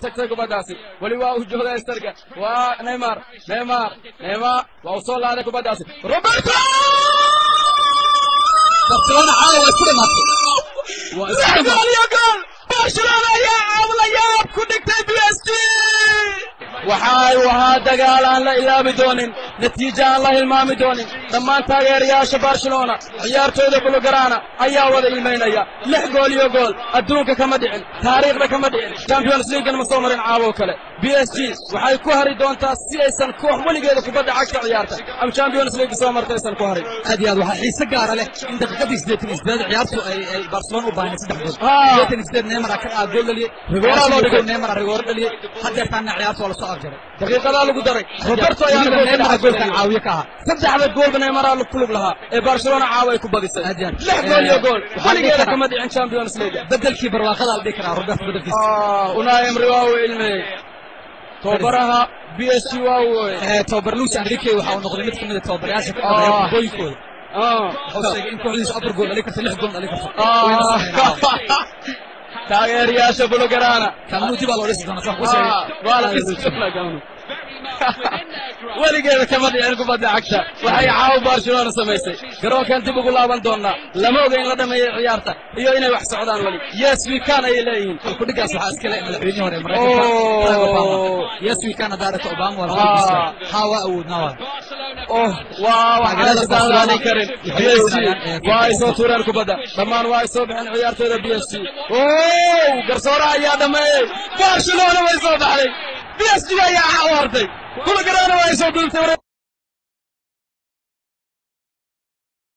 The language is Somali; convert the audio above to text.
tagtay kubadaasi wali waa u joogaa Sterga waa Neymar waa soo laaday kubadaasi Roberto Barcelona caawa isku dhamaatay Barcelona ya عامل ياب ku dhigtay PSG waxay wahaa dagaal aan la ilaabi doonin natiijo aan la hilmaami doonin dhammaan taageerayaasha Barcelona ciyaartooyda Blaugrana ayaa wada ilmeynaya 6 gool iyo gool adduunka kama dhicin taariikhda kama dhicin Champions League ma soo marin caawo kale PSG waxay ku hari doontaa si aysan koox waligeeda kubadda cagta ciyaarta am Champions League soo martaysan ku harin aad waxa xiisa gaar ah leh in daqiiqadii 88 ciyaartu ay Barcelona u baahan 3 gool 88 Neymar ka gool dhaliyay Rigoora loo dhigay Neymar rigoora dhaliyay hadda tan ciyaartu wala soo afjaray daqiiqada lagu daray Roberto ayaa Neymar goolkan caawiye ka ah saddexda gool Neymar la kulug lahaa ee Barcelona caaway ku badisay 6 gool iyo gool waligeeda kama dhicin Champions League bedelkii barwaaqada la dhigay Roberto bedelkiisa Unai Emery waa uu ilmay tobaraha PSG waa uu tobar Luis Enrique waxa uu noqday mid kamid ah tobarayaasha ka qabanaya goolkooda waxay in kooxdiisa 4 gool dhalin karto 6 gool dhalin karto taageerayaasha Blaugrana kamnu dib loo dhisi doonaa wax waa la dhisi waligeeda kama dhicin kubadda cagta waxay caaw Barcelona samaysay garoonkan dib ugu laaban doonaa lama oga in la dhameeyo ciyaarta iyo inay wax socdaan wali yes we can ay leeyihiin ku dhigaas waxa iska leh madaxweynaha hore Mareykanka yes we can daarata Obama wala hawa awoodna waa waxa daadan karin PSG waa soo tuuraan kubadda dhamaan waa soo bixin ciyaartooyda PSG garsoora ayaa dhameeyay Barcelona way soo baxday PSG ayaa caawirtay Blaugrana way soo dhultay